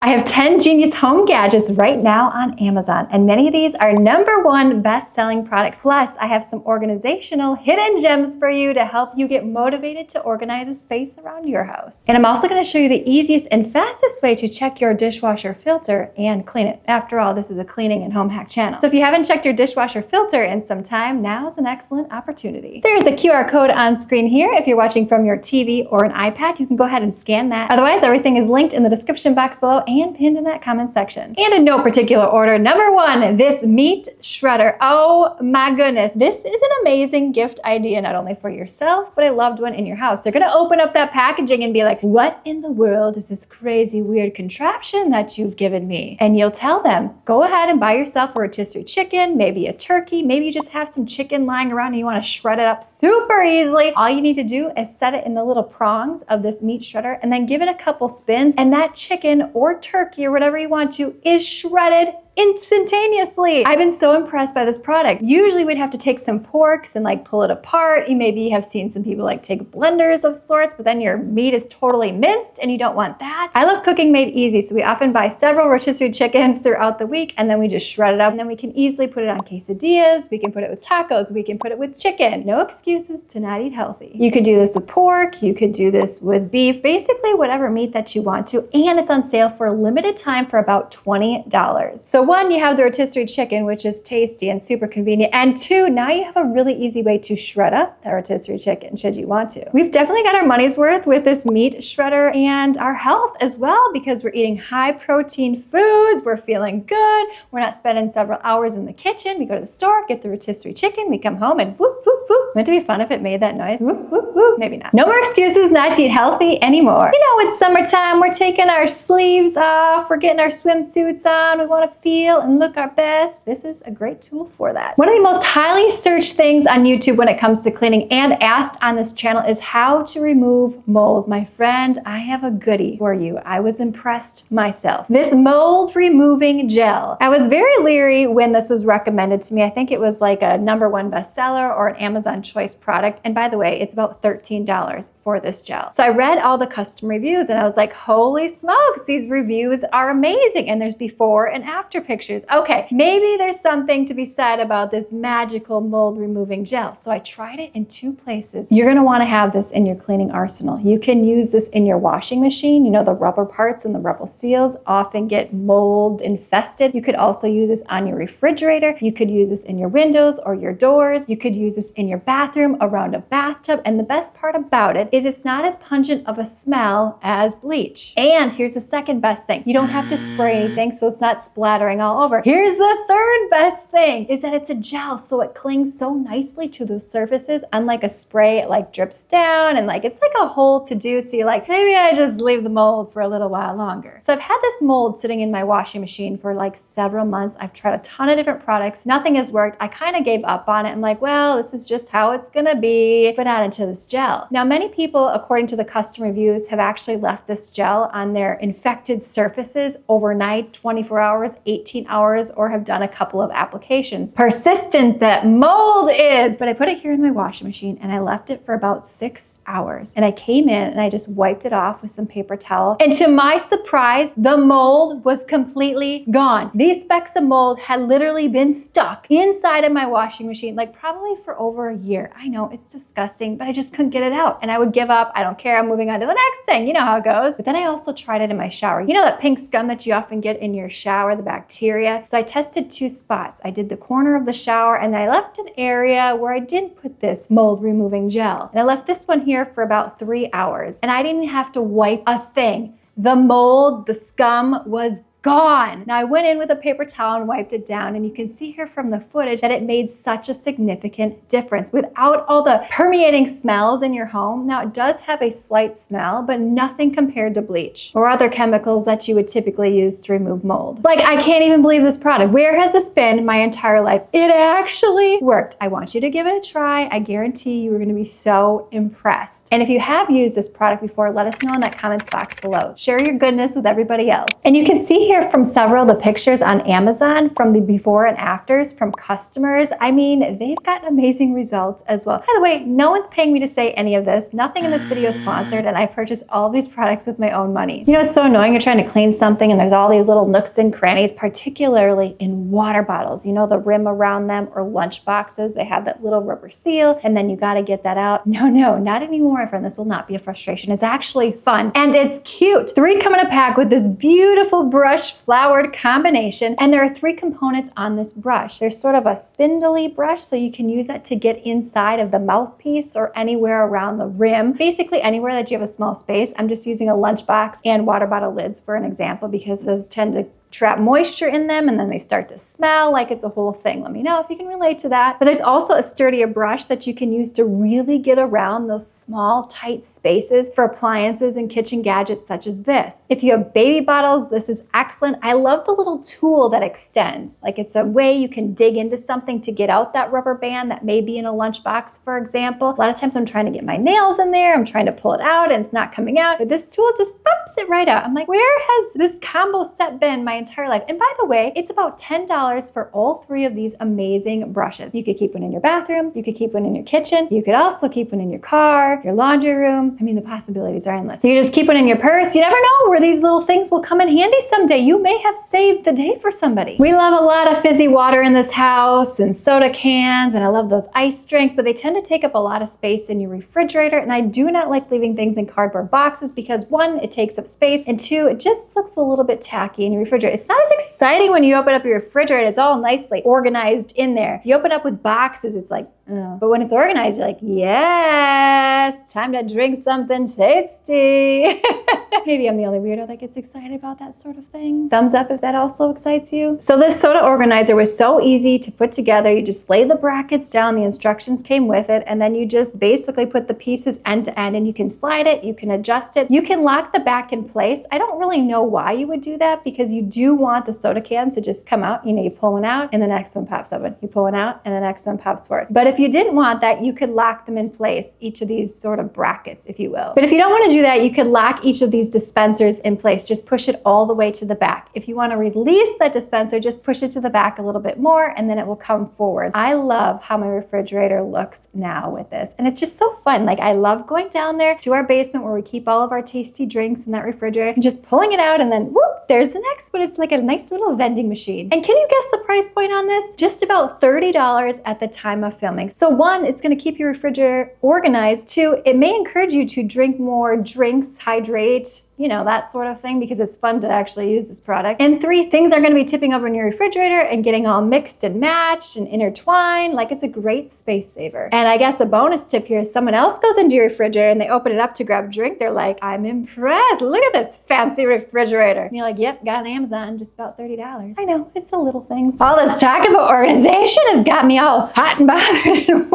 I have 10 genius home gadgets right now on Amazon, and many of these are #1 best-selling products. Plus, I have some organizational hidden gems for you to help you get motivated to organize a space around your house. And I'm also going to show you the easiest and fastest way to check your dishwasher filter and clean it. After all, this is a cleaning and home hack channel. So if you haven't checked your dishwasher filter in some time, now is an excellent opportunity. There is a QR code on screen here. If you're watching from your TV or an iPad, you can go ahead and scan that. Otherwise, everything is linked in the description box below and pinned in that comment section. And in no particular order, #1, this meat shredder. Oh my goodness. This is an amazing gift idea, not only for yourself, but a loved one in your house. They're gonna open up that packaging and be like, what in the world is this crazy, weird contraption that you've given me? And you'll tell them, go ahead and buy yourself a rotisserie chicken, maybe a turkey, maybe you just have some chicken lying around and you wanna shred it up super easily. All you need to do is set it in the little prongs of this meat shredder and then give it a couple spins, and that chicken or turkey or whatever you want to is shredded instantaneously. I've been so impressed by this product. Usually we'd have to take some porks and like pull it apart. You maybe have seen some people like take blenders of sorts, but then your meat is totally minced and you don't want that. I love cooking made easy, so we often buy several rotisserie chickens throughout the week and then we just shred it up, and then we can easily put it on quesadillas, we can put it with tacos, we can put it with chicken. No excuses to not eat healthy. You could do this with pork, you could do this with beef, basically whatever meat that you want to, and it's on sale for a limited time for about $20. So one, you have the rotisserie chicken, which is tasty and super convenient. And two, now you have a really easy way to shred up that rotisserie chicken, should you want to. We've definitely got our money's worth with this meat shredder and our health as well, because we're eating high protein foods, we're feeling good, we're not spending several hours in the kitchen. We go to the store, get the rotisserie chicken, we come home and whoop, whoop, whoop. Wouldn't it be fun if it made that noise? Whoop, whoop, whoop. Maybe not. No more excuses not to eat healthy anymore. You know, it's summertime, we're taking our sleeves off, we're getting our swimsuits on, we want to feel and look our best. This is a great tool for that. One of the most highly searched things on YouTube when it comes to cleaning and asked on this channel is how to remove mold. My friend, I have a goodie for you. I was impressed myself. This mold removing gel. I was very leery when this was recommended to me. I think it was like a #1 bestseller or an Amazon choice product. And by the way, it's about $13 for this gel. So I read all the custom reviews and I was like, holy smokes, these reviews are amazing. And there's before and after pictures. Okay, maybe there's something to be said about this magical mold removing gel. So I tried it in 2 places. You're gonna wanna have this in your cleaning arsenal. You can use this in your washing machine. You know, the rubber parts and the rubber seals often get mold infested. You could also use this on your refrigerator. You could use this in your windows or your doors. You could use this in your bathroom, around a bathtub. And the best part about it is it's not as pungent of a smell as bleach. And here's the second best thing. You don't have to spray anything, so it's not splattering all over. Here's the third best thing, is that it's a gel, so it clings so nicely to those surfaces. Unlike a spray, it like drips down and like it's like a whole to-do, so you're like, maybe I just leave the mold for a little while longer. So I've had this mold sitting in my washing machine for like several months. I've tried a ton of different products. Nothing has worked. I kind of gave up on it. I'm like, well, this is just how it's gonna be, but not into this gel. Now, many people, according to the custom reviews, have actually left this gel on their infected surfaces overnight, 24 hours, 18 hours, or have done a couple of applications. Persistent that mold is, but I put it here in my washing machine and I left it for about 6 hours. And I came in and I just wiped it off with some paper towel. And to my surprise, the mold was completely gone. These specks of mold had literally been stuck inside of my washing machine, like probably for over a year. I know it's disgusting, but I just couldn't get it out. And I would give up. I don't care. I'm moving on to the next thing. You know how it goes. But then I also tried it in my shower. You know that pink scum that you often get in your shower, the bacteria? So I tested 2 spots. I did the corner of the shower and I left an area where I did put this mold removing gel. And I left this one here for about 3 hours. And I didn't have to wipe a thing. The mold, the scum was gone. Now I went in with a paper towel and wiped it down, and you can see here from the footage that it made such a significant difference without all the permeating smells in your home. Now it does have a slight smell, but nothing compared to bleach or other chemicals that you would typically use to remove mold. Like, I can't even believe this product. Where has this been my entire life? It actually worked. I want you to give it a try. I guarantee you are going to be so impressed. And if you have used this product before, let us know in that comments box below. Share your goodness with everybody else. And you can see here from several of the pictures on Amazon from the before and afters from customers. I mean, they've gotten amazing results as well. By the way, no one's paying me to say any of this. Nothing in this video is sponsored, and I purchased all these products with my own money. You know, it's so annoying. You're trying to clean something and there's all these little nooks and crannies, particularly in water bottles. You know, the rim around them, or lunch boxes, they have that little rubber seal, and then you got to get that out. No, not anymore, my friend. This will not be a frustration. It's actually fun, and it's cute. 3 come in a pack with this beautiful brush flowered combination, and there are 3 components on this brush. There's sort of a spindly brush, so you can use that to get inside of the mouthpiece or anywhere around the rim. Basically anywhere that you have a small space. I'm just using a lunchbox and water bottle lids for an example, because those tend to trap moisture in them and then they start to smell like it's a whole thing. Let me know if you can relate to that. But there's also a sturdier brush that you can use to really get around those small, tight spaces for appliances and kitchen gadgets such as this. If you have baby bottles, this is excellent. I love the little tool that extends. Like, it's a way you can dig into something to get out that rubber band that may be in a lunchbox, for example. A lot of times I'm trying to get my nails in there, I'm trying to pull it out and it's not coming out, but this tool just bumps it right out. I'm like, where has this combo set been my entire life? And by the way, it's about $10 for all 3 of these amazing brushes. You could keep one in your bathroom, you could keep one in your kitchen, you could also keep one in your car, your laundry room. I mean, the possibilities are endless. You just keep one in your purse. You never know where these little things will come in handy someday. You may have saved the day for somebody. We love a lot of fizzy water in this house and soda cans, and I love those ice drinks, but they tend to take up a lot of space in your refrigerator, and I do not like leaving things in cardboard boxes because 1, it takes up space, and 2, it just looks a little bit tacky in your refrigerator. It's not as exciting when you open up your refrigerator. It's all nicely organized in there. If you open up with boxes, it's like, oh. But when it's organized, you're like, yes, time to drink something tasty. Maybe I'm the only weirdo that gets excited about that sort of thing. Thumbs up if that also excites you. So this soda organizer was so easy to put together. You just lay the brackets down, the instructions came with it, and then you just basically put the pieces end to end, and you can slide it, you can adjust it, you can lock the back in place. I don't really know why you would do that, because you do want the soda cans to just come out. You know, you pull one out and the next one pops open. You pull one out and the next one pops forward. But if you didn't want that, you could lock them in place, each of these sort of brackets, if you will. But if you don't want to do that, you could lock each of these dispensers in place. Just push it all the way to the back. If you want to release that dispenser, just push it to the back a little bit more and then it will come forward. I love how my refrigerator looks now with this. And it's just so fun. Like, I love going down there to our basement where we keep all of our tasty drinks in that refrigerator and just pulling it out, and then whoop, there's the next one. It's like a nice little vending machine. And can you guess the price point on this? Just about $30 at the time of filming. So 1, it's going to keep your refrigerator organized. 2, it may encourage you to drink more drinks, hydrate, you know, that sort of thing, because it's fun to actually use this product. And 3, things are going to be tipping over in your refrigerator and getting all mixed and matched and intertwined. Like, it's a great space saver. And I guess a bonus tip here is someone else goes into your refrigerator and they open it up to grab a drink. They're like, I'm impressed. Look at this fancy refrigerator. And you're like, yep, got on Amazon, just about $30. I know, it's the little things. All this talk about organization has got me all hot and bothered and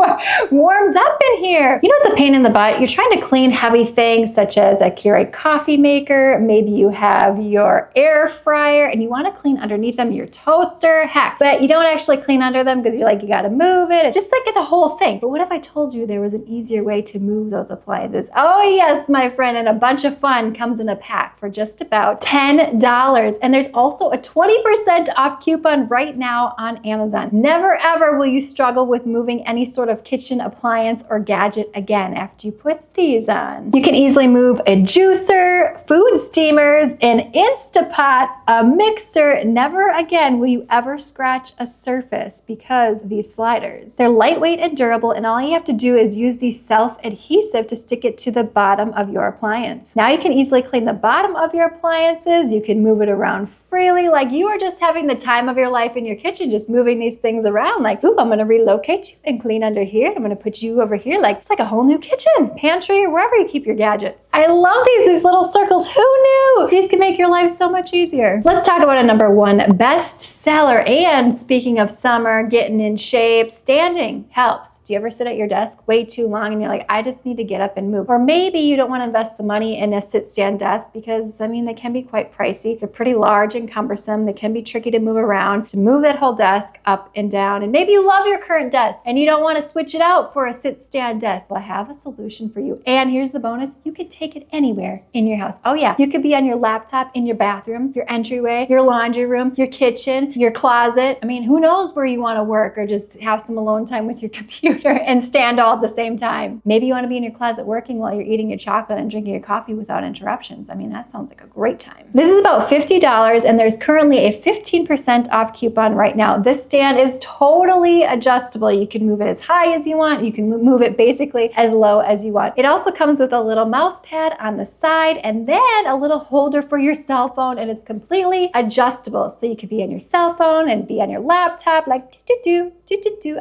warmed up in here. You know, it's a pain in the butt. You're trying to clean heavy things such as a Keurig coffee maker. Maybe you have your air fryer and you want to clean underneath them, your toaster, heck, but you don't actually clean under them because you're like, you got to move it. It's just like the whole thing. But what if I told you there was an easier way to move those appliances? Oh yes, my friend, and a bunch of fun comes in a pack for just about $10. And there's also a 20% off coupon right now on Amazon. Never ever will you struggle with moving any sort of kitchen appliance or gadget again after you put these on. You can easily move a juicer, food steamers, an Instapot, a mixer. Never again will you ever scratch a surface because of these sliders. They're lightweight and durable, and all you have to do is use the self-adhesive to stick it to the bottom of your appliance. Now you can easily clean the bottom of your appliances. You can move it around freely, like you are just having the time of your life in your kitchen, just moving these things around. Like, ooh, I'm gonna relocate you and clean under here. I'm gonna put you over here. Like, it's like a whole new kitchen, pantry, or wherever you keep your gadgets. I love these little circles. Who knew? These can make your life so much easier. Let's talk about a number 1 best seller. And speaking of summer, getting in shape, standing helps. Do you ever sit at your desk way too long and you're like, I just need to get up and move? Or maybe you don't want to invest the money in a sit-stand desk because, I mean, they can be quite pricey. They're pretty large and and cumbersome. They can be tricky to move around, to move that whole desk up and down. And maybe you love your current desk and you don't want to switch it out for a sit-stand desk. Well, I have a solution for you. And here's the bonus. You could take it anywhere in your house. Oh yeah, you could be on your laptop in your bathroom, your entryway, your laundry room, your kitchen, your closet. I mean, who knows where you want to work or just have some alone time with your computer and stand all at the same time. Maybe you want to be in your closet working while you're eating your chocolate and drinking your coffee without interruptions. I mean, that sounds like a great time. This is about $50 and there's currently a 15% off coupon right now. This stand is totally adjustable. You can move it as high as you want. You can move it basically as low as you want. It also comes with a little mouse pad on the side and then a little holder for your cell phone, and it's completely adjustable. So you could be on your cell phone and be on your laptop like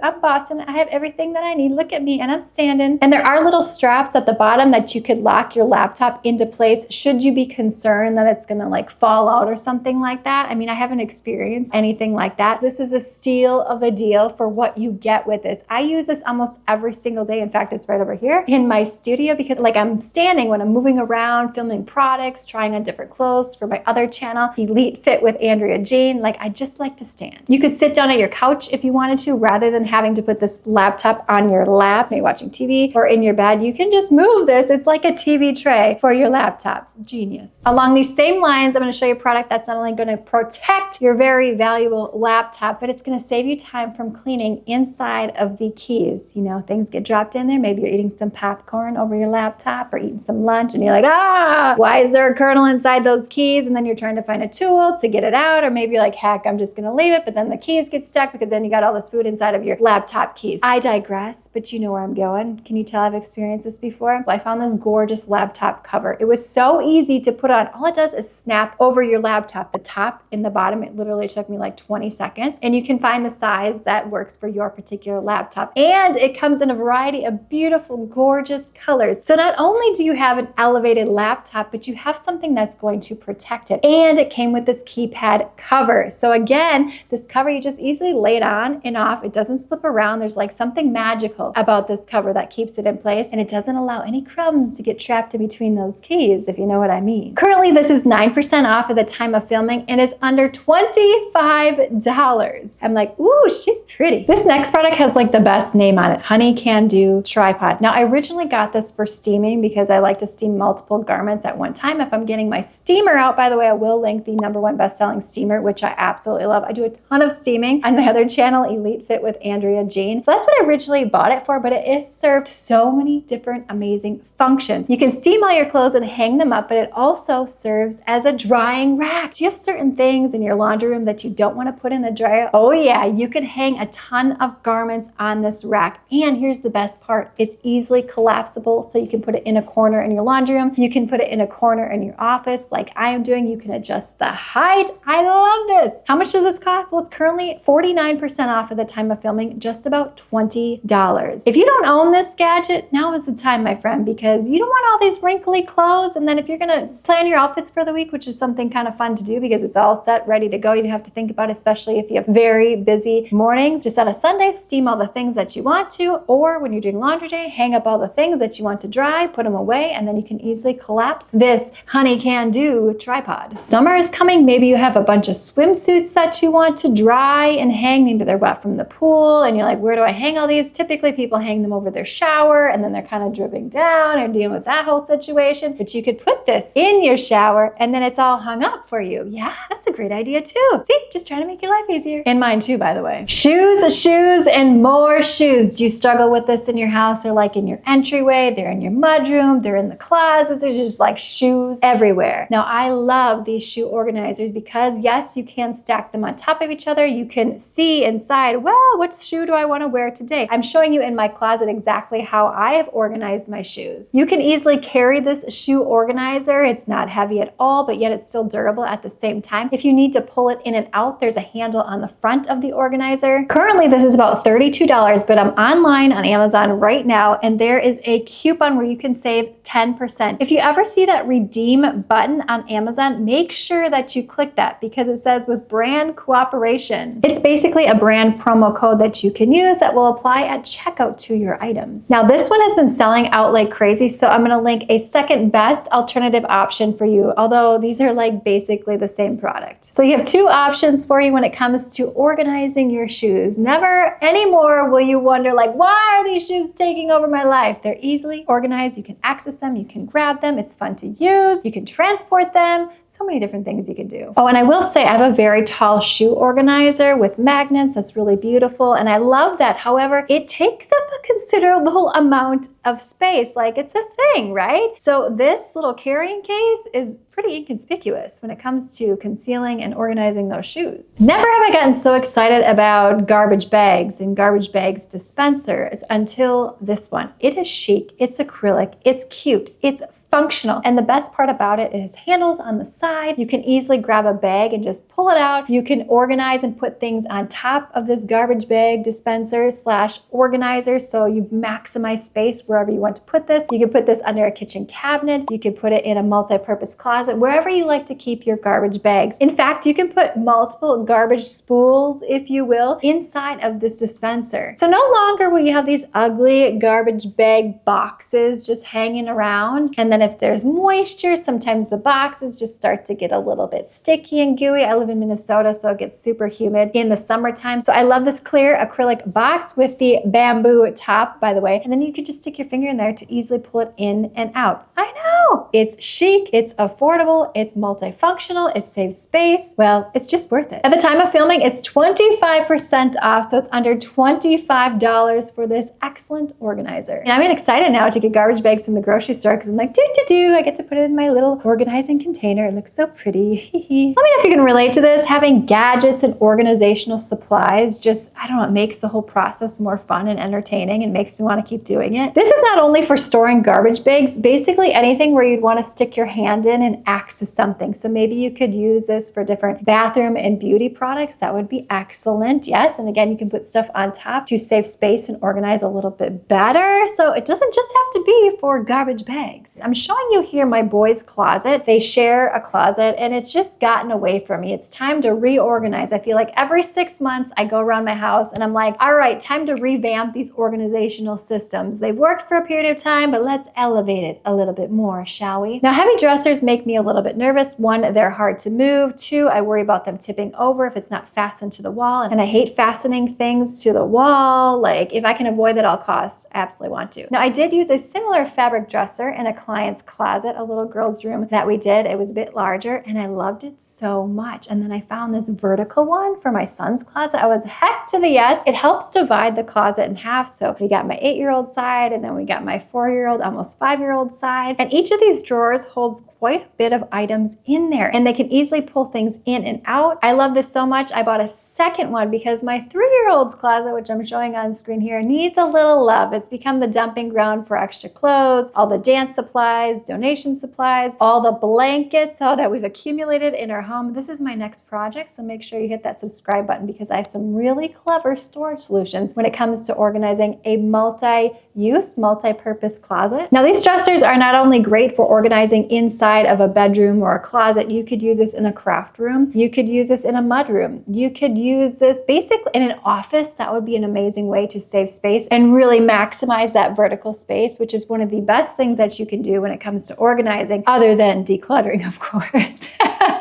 I'm bossing. I have everything that I need. Look at me and I'm standing. And there are little straps at the bottom that you could lock your laptop into place should you be concerned that it's gonna like fall out or something like that. I mean, I haven't experienced anything like that. This is a steal of a deal for what you get with this. I use this almost every single day. In fact, it's right over here in my studio because like I'm standing when I'm moving around, filming products, trying on different clothes for my other channel, Elite Fit with Andrea Jean. Like I just like to stand. You could sit down at your couch if you wanted to, rather than having to put this laptop on your lap, maybe watching TV or in your bed. You can just move this. It's like a TV tray for your laptop. Genius. Along these same lines, I'm going to show you a product that's not only going to protect your very valuable laptop, but it's going to save you time from cleaning inside of the keys. You know, things get dropped in there. Maybe you're eating some popcorn over your laptop or eating some lunch and you're like, why is there a kernel inside those keys? And then you're trying to find a tool to get it out. Or maybe you're like, heck, I'm just going to leave it. But then the keys get stuck because then you got all this food inside of your laptop keys. I digress, but you know where I'm going. Can you tell I've experienced this before? Well, I found this gorgeous laptop cover. It was so easy to put on. All it does is snap over your laptop, the top and the bottom. It literally took me like 20 seconds. And you can find the size that works for your particular laptop. And it comes in a variety of beautiful, gorgeous colors. So not only do you have an elevated laptop, but you have something that's going to protect it. And it came with this keypad cover. So again, this cover, you just easily lay it on and off. It doesn't slip around. There's like something magical about this cover that keeps it in place, and it doesn't allow any crumbs to get trapped in between those keys, if you know what I mean. Currently, this is 9% off at the time of filming and is under $25. I'm like, ooh, she's pretty. This next product has like the best name on it, Honey Can Do Tripod. Now, I originally got this for steaming because I like to steam multiple garments at one time. If I'm getting my steamer out, by the way, I will link the #1 best-selling steamer, which I absolutely love. I do a ton of steaming on my other channel, Elite Fit with Andrea Jean. So that's what I originally bought it for, but it is served so many different amazing functions. You can steam all your clothes and hang them up, but it also serves as a drying rack. Do you have certain things in your laundry room that you don't want to put in the dryer? Oh yeah, you can hang a ton of garments on this rack. And here's the best part. It's easily collapsible, so you can put it in a corner in your laundry room. You can put it in a corner in your office like I am doing. You can adjust the height. I love this. How much does this cost? Well, it's currently 49% off at the time of filming, just about $20. If you don't own this gadget, now is the time, my friend, because you don't want all these wrinkly clothes. And then if you're gonna plan your outfits for the week, which is something kind of fun to do because it's all set, ready to go, you don't have to think about it, especially if you have very busy mornings. Just on a Sunday, steam all the things that you want to, or when you're doing laundry day, hang up all the things that you want to dry, put them away, and then you can easily collapse this Honey Can Do tripod. Summer is coming. Maybe you have a bunch of swimsuits that you want to dry and hang. Maybe they're wet from the pool and you're like, where do I hang all these? Typically people hang them over their shower and then they're kind of dripping down and dealing with that whole situation. But you could put this in your shower and then it's all hung up for you. Yeah, that's a great idea too. See, just trying to make your life easier. And mine too, by the way. Shoes, and more shoes. Do you struggle with this in your house? They're like in your entryway, they're in your mudroom, they're in the closets. There's just like shoes everywhere. Now, I love these shoe organizers because yes, you can stack them on top of each other. You can see inside, well, which shoe do I want to wear today? I'm showing you in my closet exactly how I have organized my shoes. You can easily carry this shoe organizer. It's not heavy at all, but yet it's still durable at the same time. If you need to pull it in and out, there's a handle on the front of the organizer. Currently, this is about $32, but I'm online on Amazon right now, and there is a coupon where you can save 10%. If you ever see that redeem button on Amazon, make sure that you click that because it says with brand cooperation. It's basically a brand promo code that you can use that will apply at checkout to your items. Now, this one has been selling out like crazy, so I'm going to link a second best alternative option for you. Although these are like basically the same product. So you have two options for you when it comes to organizing your shoes. Never anymore will you wonder like, why are these shoes taking over my life? They're easily organized. You can access them. You can grab them. It's fun to use. You can transport them. So many different things you can do. Oh, and I will say I have a very tall shoe organizer with magnets. That's really beautiful. And I love that. However, it takes up a considerable amount of space. Like it's a thing, right? So this little carrying case is pretty inconspicuous when it comes to concealing and organizing those shoes. Never have I gotten so excited about garbage bags and garbage bags dispensers until this one. It is chic, it's acrylic, it's cute, it's functional. And the best part about it is handles on the side. You can easily grab a bag and just pull it out. You can organize and put things on top of this garbage bag dispenser / organizer. So you maximize space wherever you want to put this. You can put this under a kitchen cabinet. You can put it in a multi-purpose closet, wherever you like to keep your garbage bags. In fact, you can put multiple garbage spools, if you will, inside of this dispenser. So no longer will you have these ugly garbage bag boxes just hanging around. And then if there's moisture, sometimes the boxes just start to get a little bit sticky and gooey. I live in Minnesota, so it gets super humid in the summertime. So I love this clear acrylic box with the bamboo top, by the way. And then you can just stick your finger in there to easily pull it in and out. I know! It's chic, it's affordable, it's multifunctional, it saves space. Well, it's just worth it. At the time of filming, it's 25% off, so it's under $25 for this excellent organizer. And I'm excited now to get garbage bags from the grocery store because I'm like, I get to put it in my little organizing container. It looks so pretty. Let me know if you can relate to this. Having gadgets and organizational supplies just, I don't know, it makes the whole process more fun and entertaining and makes me want to keep doing it. This is not only for storing garbage bags, basically anything where you'd want to stick your hand in and access something. So maybe you could use this for different bathroom and beauty products. That would be excellent. Yes, and again, you can put stuff on top to save space and organize a little bit better. So it doesn't just have to be for garbage bags. I'm showing you here my boys' closet. They share a closet and it's just gotten away from me. It's time to reorganize. I feel like every 6 months I go around my house and I'm like, all right, time to revamp these organizational systems. They've worked for a period of time, but let's elevate it a little bit more, shall we? Now, heavy dressers make me a little bit nervous. One, they're hard to move. Two, I worry about them tipping over if it's not fastened to the wall. And I hate fastening things to the wall. Like if I can avoid that at all costs, I absolutely want to. Now, I did use a similar fabric dresser in a client's closet, a little girl's room that we did. It was a bit larger and I loved it so much. And then I found this vertical one for my son's closet. I was heck to the yes. It helps divide the closet in half. So we got my 8-year-old side and then we got my 4-year-old, almost 5-year-old side. And each of these drawers holds quite a bit of items in there and they can easily pull things in and out. I love this so much. I bought a second one because my 3-year-old's closet, which I'm showing on screen here, needs a little love. It's become the dumping ground for extra clothes, all the dance supplies, donation supplies, all the blankets that we've accumulated in our home. This is my next project, so make sure you hit that subscribe button because I have some really clever storage solutions when it comes to organizing a multi-use, multi-purpose closet. Now, these dressers are not only great for organizing inside of a bedroom or a closet. You could use this in a craft room. You could use this in a mud room. You could use this basically in an office. That would be an amazing way to save space and really maximize that vertical space, which is one of the best things that you can do when it comes to organizing, other than decluttering, of course.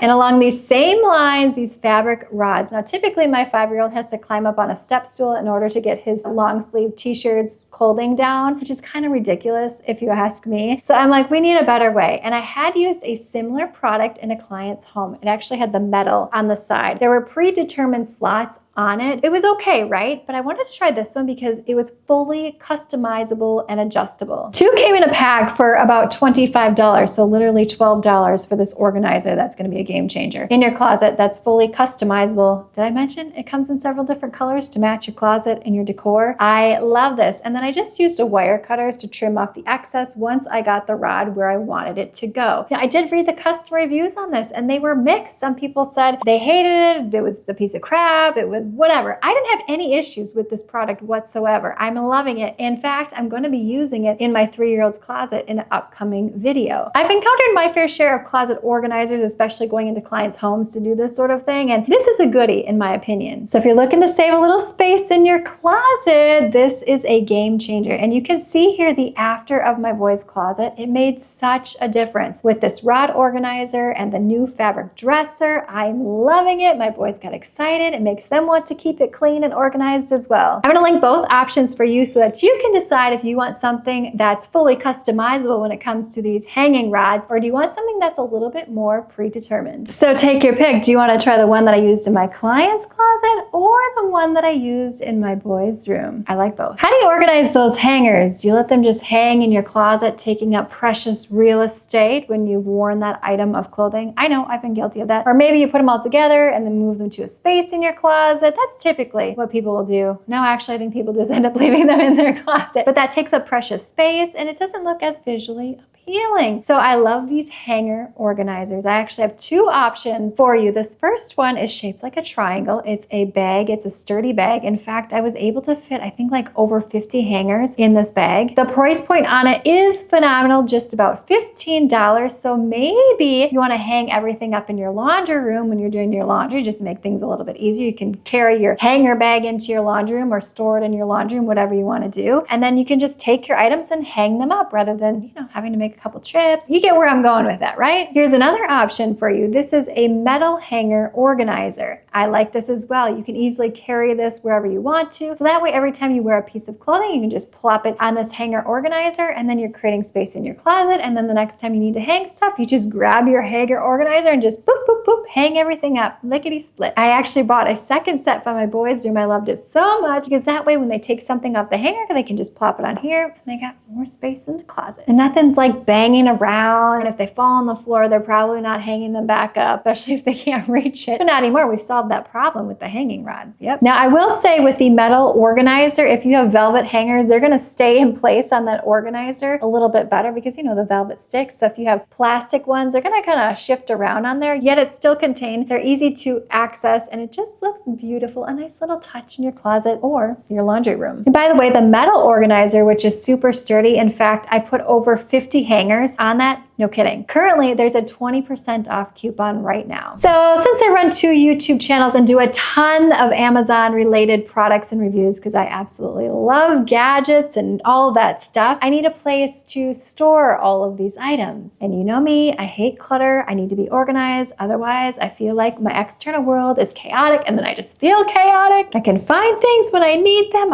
And along these same lines, these fabric rods. Now, typically my 5-year-old has to climb up on a step stool in order to get his long sleeve t-shirts clothing down, which is kind of ridiculous if you ask me. So I'm like, we need a better way. And I had used a similar product in a client's home. It actually had the metal on the side. There were predetermined slots on it. It was okay, right? But I wanted to try this one because it was fully customizable and adjustable. 2 came in a pack for about $25, so literally $12 for this organizer. That's going to be a game changer. In your closet, that's fully customizable. Did I mention it comes in several different colors to match your closet and your decor? I love this. And then I just used a wire cutters to trim off the excess once I got the rod where I wanted it to go. Now, I did read the customer reviews on this and they were mixed. Some people said they hated it. It was a piece of crap. It was boxes, whatever. I didn't have any issues with this product whatsoever. I'm loving it. In fact, I'm going to be using it in my 3-year-old's closet in an upcoming video. I've encountered my fair share of closet organizers, especially going into clients' homes to do this sort of thing, and this is a goodie in my opinion. So if you're looking to save a little space in your closet, this is a game changer. And you can see here the after of my boys' closet. It made such a difference with this rod organizer and the new fabric dresser. I'm loving it. My boys got excited. It makes them want to keep it clean and organized as well. I'm going to link both options for you so that you can decide if you want something that's fully customizable when it comes to these hanging rods, or do you want something that's a little bit more predetermined. So take your pick. Do you want to try the one that I used in my client's closet or the one that I used in my boys' room? I like both. How do you organize those hangers? Do you let them just hang in your closet, taking up precious real estate when you've worn that item of clothing? I know, I've been guilty of that. Or maybe you put them all together and then move them to a space in your closet. That's typically what people will do. No, actually, I think people just end up leaving them in their closet. But that takes up precious space and it doesn't look as visually appealing. So I love these hanger organizers. I actually have 2 options for you. This first one is shaped like a triangle. It's a bag. It's a sturdy bag. In fact, I was able to fit, I think, like over 50 hangers in this bag. The price point on it is phenomenal, just about $15. So maybe you want to hang everything up in your laundry room when you're doing your laundry, just make things a little bit easier. You can carry your hanger bag into your laundry room or store it in your laundry room, whatever you want to do. And then you can just take your items and hang them up rather than, having to make a couple trips. You get where I'm going with that, right? Here's another option for you. This is a metal hanger organizer. I like this as well. You can easily carry this wherever you want to. So that way, every time you wear a piece of clothing, you can just plop it on this hanger organizer and then you're creating space in your closet. And then the next time you need to hang stuff, you just grab your hanger organizer and just boop, boop, boop, hang everything up, lickety split. I actually bought a second set for my boys' room. I loved it so much because that way when they take something off the hanger, they can just plop it on here and they got more space in the closet. And nothing's like banging around. And if they fall on the floor, they're probably not hanging them back up, especially if they can't reach it. But not anymore. We've solved that problem with the hanging rods. Yep. Now I will say with the metal organizer, if you have velvet hangers, they're going to stay in place on that organizer a little bit better because the velvet sticks. So if you have plastic ones, they're going to kind of shift around on there, yet it's still contained. They're easy to access and it just looks beautiful. A nice little touch in your closet or your laundry room. And by the way, the metal organizer, which is super sturdy. In fact, I put over 50 hangers on that. No kidding. Currently, there's a 20% off coupon right now. So since I run 2 YouTube channels and do a ton of Amazon related products and reviews, because I absolutely love gadgets and all of that stuff, I need a place to store all of these items. And you know me, I hate clutter. I need to be organized. Otherwise, I feel like my external world is chaotic and then I just feel chaotic. I can find things when I need them.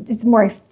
It's more efficient,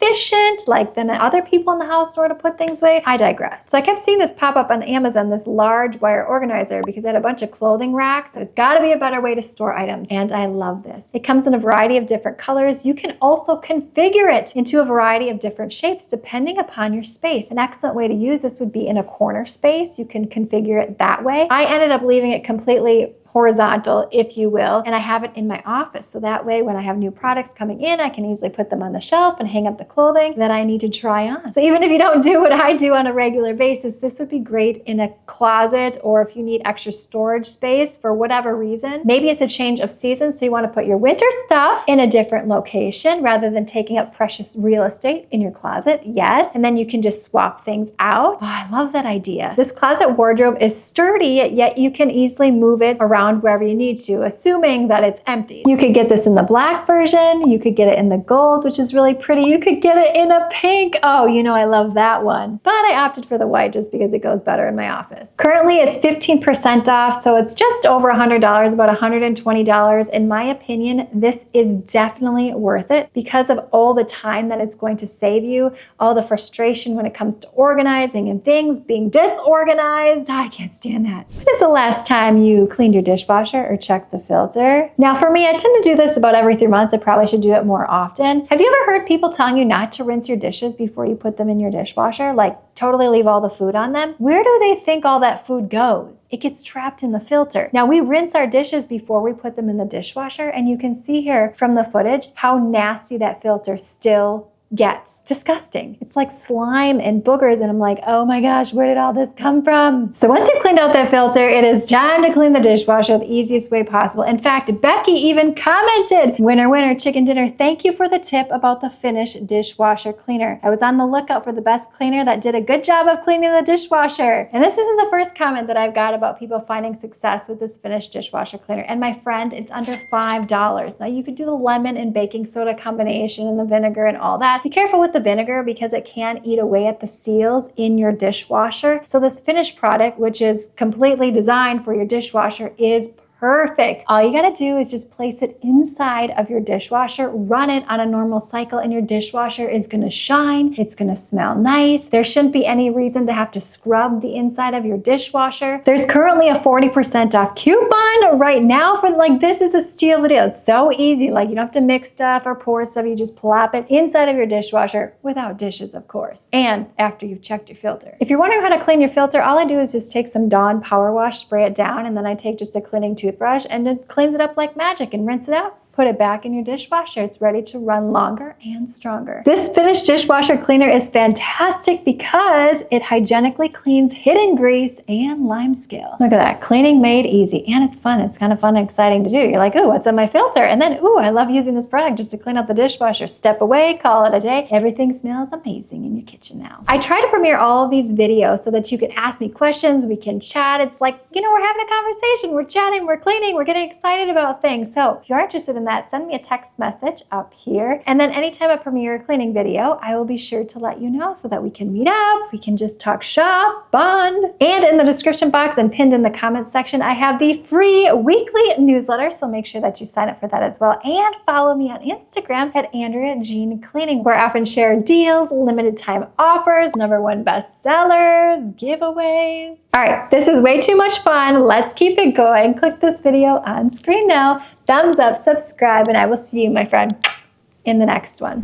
than other people in the house sort of put things away. I digress. So I kept seeing this pop up on Amazon, this large wire organizer, because it had a bunch of clothing racks. There's got to be a better way to store items. And I love this. It comes in a variety of different colors. You can also configure it into a variety of different shapes depending upon your space. An excellent way to use this would be in a corner space. You can configure it that way. I ended up leaving it completely horizontal, if you will, and I have it in my office. So that way, when I have new products coming in, I can easily put them on the shelf and hang up the clothing that I need to try on. So even if you don't do what I do on a regular basis, this would be great in a closet, or if you need extra storage space for whatever reason. Maybe it's a change of season, so you want to put your winter stuff in a different location rather than taking up precious real estate in your closet. Yes, and then you can just swap things out. Oh, I love that idea. This closet wardrobe is sturdy, yet you can easily move it around wherever you need to, assuming that it's empty. You could get this in the black version. You could get it in the gold, which is really pretty. You could get it in a pink. Oh, I love that one. But I opted for the white just because it goes better in my office. Currently, it's 15% off, so it's just over $100, about $120. In my opinion, this is definitely worth it because of all the time that it's going to save you, all the frustration when it comes to organizing and things being disorganized. I can't stand that. When is the last time you cleaned your dishwasher or check the filter? Now for me, I tend to do this about every 3 months. I probably should do it more often. Have you ever heard people telling you not to rinse your dishes before you put them in your dishwasher? Totally leave all the food on them? Where do they think all that food goes? It gets trapped in the filter. Now we rinse our dishes before we put them in the dishwasher, and you can see here from the footage how nasty that filter still gets disgusting. It's like slime and boogers, and I'm like, oh my gosh, where did all this come from? So once you've cleaned out that filter, it is time to clean the dishwasher the easiest way possible. In fact, Becky even commented, winner, winner, chicken dinner. Thank you for the tip about the Finish dishwasher cleaner. I was on the lookout for the best cleaner that did a good job of cleaning the dishwasher. And this isn't the first comment that I've got about people finding success with this Finish dishwasher cleaner. And my friend, it's under $5. Now you could do the lemon and baking soda combination and the vinegar and all that. Be careful with the vinegar because it can eat away at the seals in your dishwasher. So this Finish product, which is completely designed for your dishwasher, is perfect. All you gotta do is just place it inside of your dishwasher, run it on a normal cycle, and your dishwasher is gonna shine. It's gonna smell nice. There shouldn't be any reason to have to scrub the inside of your dishwasher. There's currently a 40% off coupon right now for this is a steal of a deal. It's so easy. You don't have to mix stuff or pour stuff. You just plop it inside of your dishwasher without dishes, of course. And after you've checked your filter. If you're wondering how to clean your filter, all I do is just take some Dawn Power Wash, spray it down, and then I take just a cleaning toothbrush and it cleans it up like magic and rinse it out. Put it back in your dishwasher. It's ready to run longer and stronger. This Finish dishwasher cleaner is fantastic because it hygienically cleans hidden grease and lime scale. Look at that, cleaning made easy, and it's fun. It's kind of fun and exciting to do. You're like, oh, what's in my filter? And then, ooh, I love using this product just to clean out the dishwasher. Step away, call it a day. Everything smells amazing in your kitchen now. I try to premiere all of these videos so that you can ask me questions, we can chat. It's like, we're having a conversation, we're chatting, we're cleaning, we're getting excited about things. So if you're interested in that, send me a text message up here. And then anytime I premiere a cleaning video, I will be sure to let you know so that we can meet up, we can just talk shop, bond. And in the description box and pinned in the comments section, I have the free weekly newsletter, so make sure that you sign up for that as well. And follow me on Instagram at Andrea Jean Cleaning, where I often share deals, limited time offers, #1 bestsellers, giveaways. All right, this is way too much fun. Let's keep it going. Click this video on screen now. Thumbs up, subscribe, and I will see you, my friend, in the next one.